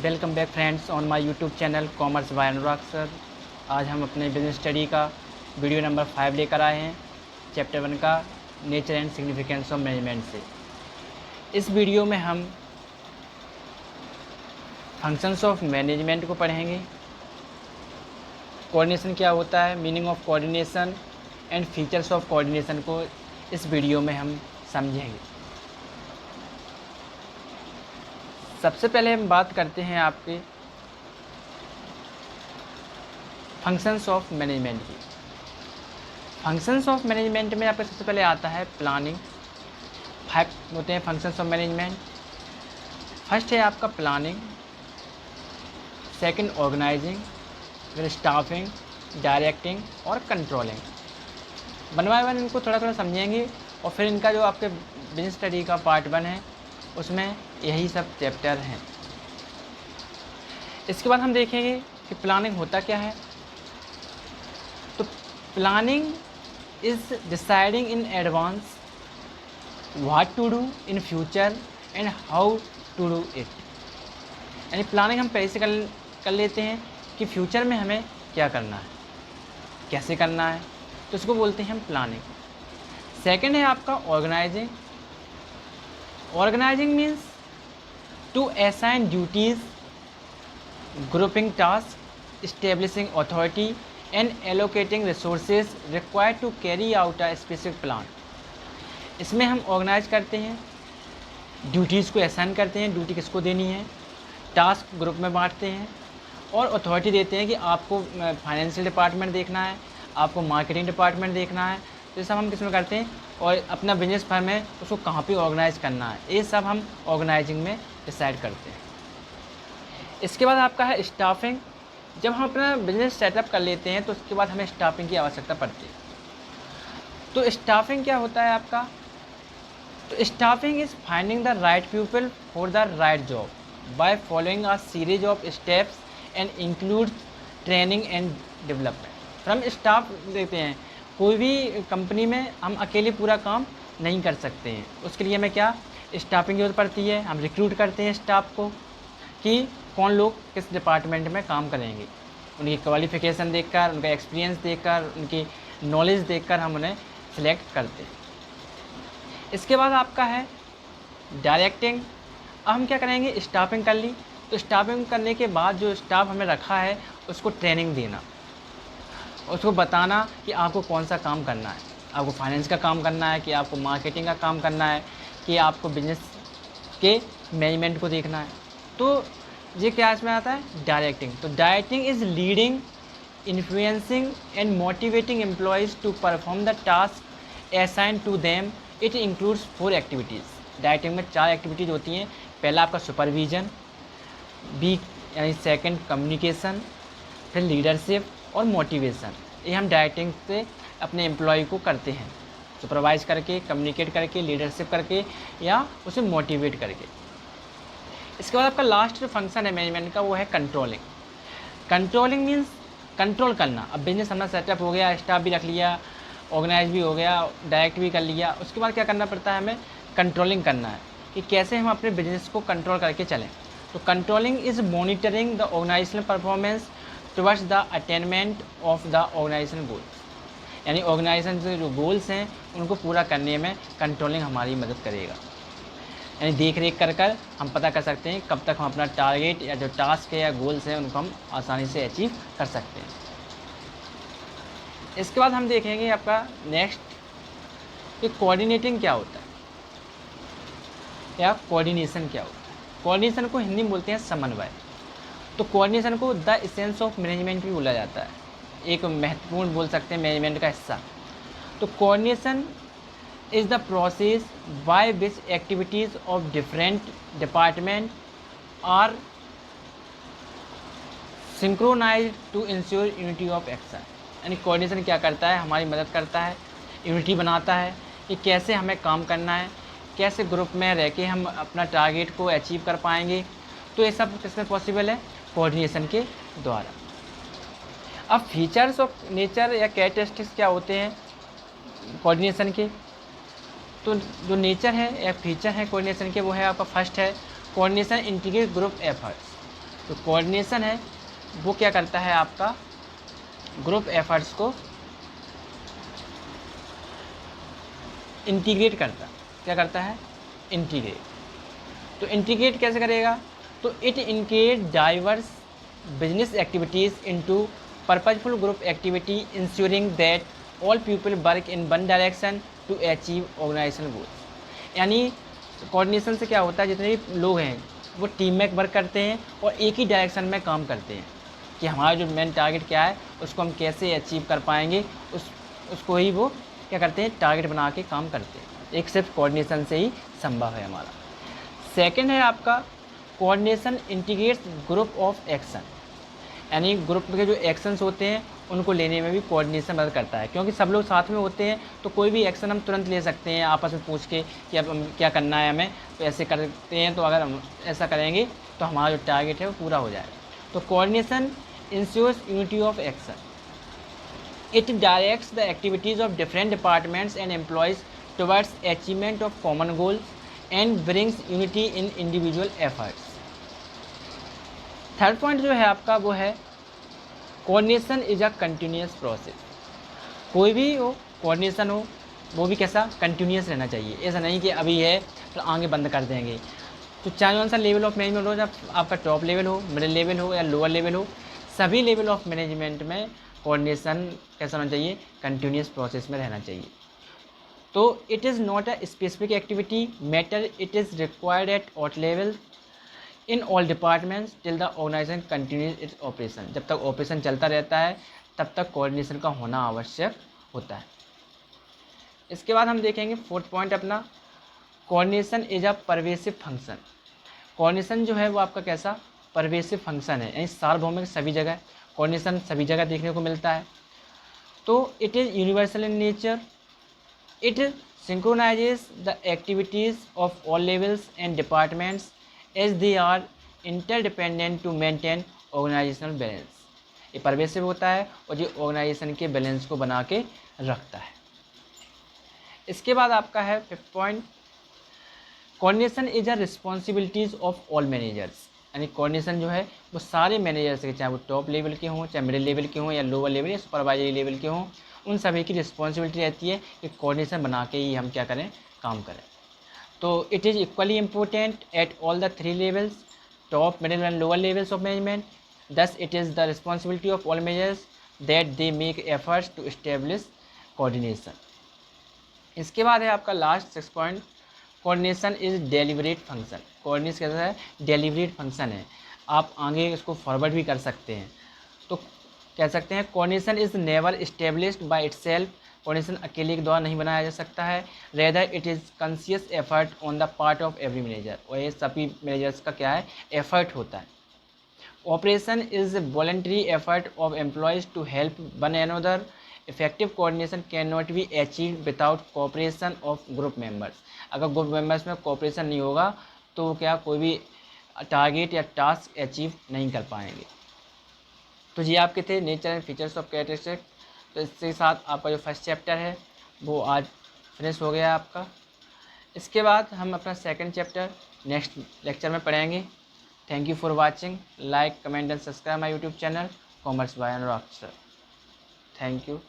Welcome back friends on my YouTube channel commerce by Anurag sir. आज हम अपने business study का वीडियो नंबर 5 लेकर आए हैं, चैप्टर 1 का nature and significance of management से। इस वीडियो में हम फंक्शंस ऑफ मैनेजमेंट को पढ़ेंगे, कोऑर्डिनेशन क्या होता है, meaning of coordination and features of coordination को इस वीडियो में हम समझेंगे। सबसे पहले हम बात करते हैं आपके फंक्शंस ऑफ मैनेजमेंट की। फंक्शंस ऑफ मैनेजमेंट में आपका सबसे पहले आता है प्लानिंग। 5 होते हैं फंक्शंस ऑफ मैनेजमेंट। फर्स्ट है आपका प्लानिंग, सेकंड ऑर्गेनाइजिंग, फिर स्टाफिंग, डायरेक्टिंग और कंट्रोलिंग। वन बाय वन इनको थोड़ा थोड़ा समझेंगे और फिर इनका जो आपके बिजनेस स्टडी का पार्ट 1 है उसमें यही सब चैप्टर हैं। इसके बाद हम देखेंगे कि प्लानिंग होता क्या है। तो planning is deciding in advance what to do in future and how to do it. यानी प्लानिंग हम पहले से कर लेते हैं कि फ्यूचर में हमें क्या करना है, कैसे करना है, तो इसको बोलते हैं हम प्लानिंग। सेकंड है आपका organising. Organizing means to assign duties, grouping tasks, establishing authority and allocating resources required to carry out a specific plan। इसमें हम ऑर्गेनाइज करते हैं, ड्यूटीज़ को असाइन करते हैं, ड्यूटी किसको देनी है, टास्क ग्रुप में बांटते हैं और अथॉरिटी देते हैं कि आपको फाइनेंशियल डिपार्टमेंट देखना है, आपको मार्केटिंग डिपार्टमेंट देखना है। तो ये सब हम किसमें करते हैं और अपना बिजनेस फर्म है उसको कहाँ पे ऑर्गेनाइज करना है, ये सब हम ऑर्गेनाइजिंग में डिसाइड करते हैं। इसके बाद आपका है स्टाफिंग। जब हम अपना बिजनेस सेटअप कर लेते हैं तो उसके बाद हमें स्टाफिंग की आवश्यकता पड़ती है। तो स्टाफिंग क्या होता है आपका, तो staffing is finding the right people for the right job by following a series of steps and include training and development. फिर हम स्टाफ देते हैं। कोई भी कंपनी में हम अकेले पूरा काम नहीं कर सकते हैं, उसके लिए हमें क्या स्टाफिंग की जरूरत पड़ती है। हम रिक्रूट करते हैं स्टाफ को कि कौन लोग किस डिपार्टमेंट में काम करेंगे। उनकी क्वालिफ़िकेशन देखकर, उनका एक्सपीरियंस देखकर, उनकी नॉलेज देखकर हम उन्हें सिलेक्ट करते हैं। इसके बाद आपका है डायरेक्टिंग। अब हम क्या करेंगे, स्टाफिंग कर ली तो स्टाफिंग करने के बाद जो स्टाफ हमें रखा है उसको ट्रेनिंग देना, उसको बताना कि आपको कौन सा काम करना है, आपको फाइनेंस का काम करना है कि आपको मार्केटिंग का काम करना है कि आपको बिजनेस के मैनेजमेंट को देखना है। तो ये क्या इसमें आता है, डायरेक्टिंग। तो directing is leading, influencing and motivating employees to perform the task assign to them. It includes 4 activities. Directing में 4 एक्टिविटीज़ होती हैं। पहला आपका सुपरविजन, बी यानी सेकंड कम्युनिकेशन, फिर लीडरशिप और मोटिवेशन। ये हम डायरेक्टिंग से अपने एम्प्लॉय को करते हैं, सुपरवाइज करके, कम्युनिकेट करके, लीडरशिप करके या उसे मोटिवेट करके। इसके बाद आपका लास्ट जो फंक्शन है मैनेजमेंट का वो है कंट्रोलिंग। कंट्रोलिंग मीन्स कंट्रोल करना। अब बिजनेस हमारा सेटअप हो गया, स्टाफ भी रख लिया, ऑर्गेनाइज भी हो गया, डायरेक्ट भी कर लिया, उसके बाद क्या करना पड़ता है, हमें कंट्रोलिंग करना है कि कैसे हम अपने बिजनेस को कंट्रोल करके चलें। तो controlling is monitoring the organisational performance towards the attainment of the organisation goals. यानी ऑर्गेनाइजेशन के जो गोल्स हैं उनको पूरा करने में कंट्रोलिंग हमारी मदद करेगा। यानी देख रेख कर हम पता कर सकते हैं कब तक हम अपना टारगेट या जो टास्क है या गोल्स हैं उनको हम आसानी से अचीव कर सकते हैं। इसके बाद हम देखेंगे आपका नेक्स्ट कि कोऑर्डिनेटिंग क्या होता है या कोऑर्डिनेशन क्या होता है। कोऑर्डिनेशन को हिंदी में बोलते हैं समन्वय। तो कोऑर्डिनेशन को द एसेंस ऑफ मैनेजमेंट भी बोला जाता है, एक महत्वपूर्ण बोल सकते हैं मैनेजमेंट का हिस्सा। तो coordination is the process by which activities of different department are synchronised to ensure unity of action. यानी कोऑर्डिनेशन क्या करता है, हमारी मदद करता है, यूनिटी बनाता है कि कैसे हमें काम करना है, कैसे ग्रुप में रह के हम अपना टारगेट को अचीव कर पाएंगे। तो ये सब किसमें पॉसिबल है, कोऑर्डिनेशन के द्वारा। अब फीचर्स ऑफ नेचर या कैरेक्टरिस्टिक्स क्या होते हैं कोऑर्डिनेशन के। तो जो नेचर है या फीचर है कोऑर्डिनेशन के वो है आपका फर्स्ट है कोऑर्डिनेशन इंटीग्रेट ग्रुप एफर्ट्स। तो कोऑर्डिनेशन है वो क्या करता है, आपका ग्रुप एफर्ट्स को इंटीग्रेट करता है। क्या करता है, इंटीग्रेट। तो इंटीग्रेट कैसे करेगा, तो it integrate diverse business activities into purposeful group activity ensuring that all people work in one direction to achieve organisational goals. यानी कोऑर्डिनेशन से क्या होता है, जितने भी लोग हैं वो टीम में वर्क करते हैं और एक ही डायरेक्शन में काम करते हैं कि हमारा जो मेन टारगेट क्या है उसको हम कैसे अचीव कर पाएंगे, उसको ही वो क्या करते हैं, टारगेट बना के काम करते हैं। एक सिर्फ कोऑर्डिनेशन से ही संभव है हमारा। सेकंड है आपका coordination integrates group of action. यानी ग्रुप के जो एक्शंस होते हैं उनको लेने में भी कोऑर्डिनेशन मदद करता है, क्योंकि सब लोग साथ में होते हैं तो कोई भी एक्शन हम तुरंत ले सकते हैं आपस में पूछ के कि अब हम क्या करना है हमें, तो ऐसे करते हैं, तो अगर हम ऐसा करेंगे तो हमारा जो टारगेट है वो पूरा हो जाएगा। तो coordination ensures unity of action. It directs the activities of different departments and employees towards achievement of common goals and brings unity in individual efforts. Third point जो है आपका वो है coordination is a continuous process. कोई भी हो coordination हो वो भी कैसा, कंटिन्यूस रहना चाहिए। ऐसा नहीं कि अभी है तो आगे बंद कर देंगे। तो चाहे कौन सा लेवल ऑफ मैनेजमेंट हो, जब आपका टॉप लेवल हो, मिडिल लेवल हो या लोअर लेवल हो, सभी लेवल ऑफ मैनेजमेंट में कोऑर्डिनेशन कैसा होना चाहिए, कंटिन्यूस प्रोसेस में रहना चाहिए। तो it is not a specific activity matter, it is required at all level in all departments till the organisation continues its operation. जब तक ऑपरेशन चलता रहता है तब तक कोऑर्डिनेशन का होना आवश्यक होता है। इसके बाद हम देखेंगे फोर्थ पॉइंट अपना, coordination is a pervasive function. Coordination जो है वो आपका कैसा, परवेसिव फंक्शन है, यानी सार्वभौमिक, सभी जगह कोऑर्डिनेशन सभी जगह देखने को मिलता है। तो it is universal in nature, it synchronises the activities of all levels and departments as they are interdependent to maintain organisational balance. ये परवेसिव होता है और ये ऑर्गेनाइजेशन के बैलेंस को बना के रखता है। इसके बाद आपका है fifth point, coordination is a responsibilities of all managers. यानी कोऑर्डिनेशन जो है वो सारे मैनेजर्स के, चाहे वो टॉप लेवल के हों, चाहे मिडिल लेवल के हों या लोअर लेवल या सुपरवाइजरी लेवल के हों, उन सभी की रिस्पॉन्सिबिलिटी रहती है कि कोऑर्डिनेशन बना के ही हम क्या करें, काम करें। तो it is equally important at all the three levels, top middle and lower levels of management. Thus it is the responsibility of all managers that they make efforts to establish coordination. इसके बाद है आपका last six point, coordination is deliberate function. Coordination कैसा है, deliberate function है, आप आगे इसको फॉरवर्ड भी कर सकते हैं। तो कह सकते हैं coordination is never established by itself. Coordination अकेले के द्वारा नहीं बनाया जा सकता है, rather it is conscious effort on the part of every manager. और ये सभी मैनेजर्स का क्या है, एफर्ट होता है। Operation is voluntary effort of employees to help one another. Effective coordination can not be achieve without cooperation of group members. अगर group members में कोऑपरेशन नहीं होगा तो क्या कोई भी टारगेट या टास्क अचीव नहीं कर पाएंगे। तो ये आपके थे nature and features of characteristic. तो इसके साथ आपका जो फर्स्ट चैप्टर है वो आज फिनिश हो गया आपका। इसके बाद हम अपना सेकंड चैप्टर नेक्स्ट लेक्चर में पढ़ेंगे। Thank you for watching, like comment and subscribe my YouTube channel commerce by Anurag sir. Thank you.